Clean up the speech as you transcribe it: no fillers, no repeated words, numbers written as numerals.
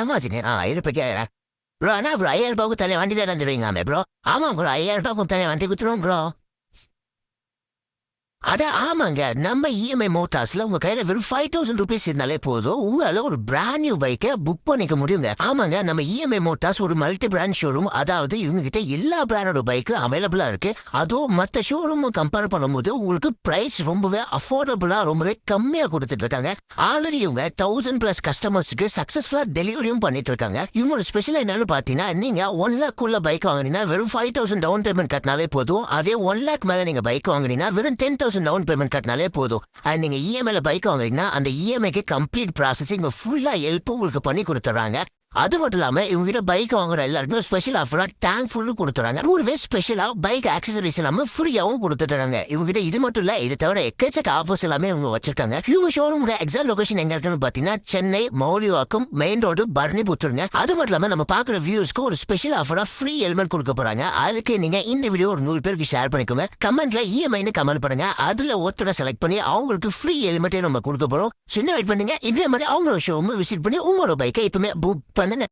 ஏமாச்சுங்க 1000 bro அண்ணா bro 5000 தனியாக வண்டி தான் தந்துடுவீங்களாமே ப்ரோ ஆமாம் ப்ரோ 5000 தனியாக வண்டி கொடுத்துருவோம் ப்ரோ அட ஆமாங்க நம்ம இஎம்ஐ மோட்டார்ஸ்ல உங்க கையில வெறும் 5000 ருபீஸ் இருந்தாலே போதும் உங்களால ஒரு பிராண்ட் நியூ பைக்கை புக் பண்ணிக்க முடியுங்க ஆமாங்க நம்ம இஎம்ஐ மோட்டார்ஸ் ஒரு மல்டி பிராண்ட் ஷோரூம் அதாவது இவங்க கிட்ட எல்லா பிராண்டோட பைக்கு அவைலபிளா இருக்கு அதுவும் மற்ற ஷோரூம் கம்பேர் பண்ணும்போது உங்களுக்கு பிரைஸ் ரொம்பவே அஃபோர்டபுளா ரொம்பவே கம்மியா கொடுத்துட்டு இருக்காங்க ஆல்ரெடி இவங்க 1000+ கஸ்டமர்ஸ்க்கு சக்சஸ்ஃபுல்லா டெலிவரியும் பண்ணிட்டு இருக்காங்க இவங்களோட ஸ்பெஷல் என்னன்னு பாத்தீங்கன்னா நீங்க 1 lakh உள்ள பைக் வாங்கினீங்கன்னா வெறும் 5000 டவுன் பேமெண்ட் கட்டினாலே போதும் அதே 1 lakh மேல நீங்க பைக் வாங்கினீங்கன்னா வெறும் 10,000 டவுன் பேமெண்ட் கட்டினாலே போதும் அண்ட் நீங்க இஎம்ஐல பைக் வாங்குறீங்கன்னா அந்த இஎம்ஐக்கு கம்ப்ளீட் ப்ராசஸிங் ஃபுல்லா ஹெல்ப் உங்களுக்கு பண்ணி கொடுத்துறாங்க அது மட்டும் இல்லாம இவங்க கிட்ட பைக் வாங்குற எல்லாருக்குமே ஸ்பெஷல் ஆஃபரா டேங்க் ஃபுல்லு கொடுத்துறாங்க கூடவே ஸ்பெஷலா பைக் ஆக்சசரிஸ் எல்லாமே ஃப்ரீயாவும் கொடுத்துறாங்க இவங்க கிட்ட இது மட்டும் இல்ல இது தவிர எக்கச்சக்க ஆஃபர்ஸ் எல்லாமே இவங்க வச்சிருக்காங்க இவங்க ஷோரூமோட எக்ஸாக்ட் லொகேஷன் எங்க இருக்குன்னு பாத்தீங்கன்னா சென்னை மௌலிவாக்கம் மெயின் ரோடு பரணிபுத்தூருங்க அது மட்டும் இல்லாம நம்ம பாக்குற வியூஸ்க்கு ஒரு ஸ்பெஷல் ஆஃபரா ஃப்ரீ ஹெல்மெட் கொடுக்க போறாங்க அதுக்கு நீங்க இந்த வீடியோ ஒரு 100 பேருக்கு ஷேர் பண்ணிக்கோங்க கமெண்ட்ல இஎம்ஐன்னு கமெண்ட் பண்ணுங்க அதுல ஒருத்தரை செலக்ட் பண்ணி அவங்களுக்கு ஃப்ரீ ஹெல்மெட்டே நம்ம கொடுக்க போறோம் சின்ன வெயிட் பண்ணுங்க இதே மாதிரி அவங்களோட ஷோரூம் விசிட் பண்ணி உங்களோட பைக்கை இப்பவுமே புக் பண்ணுங்க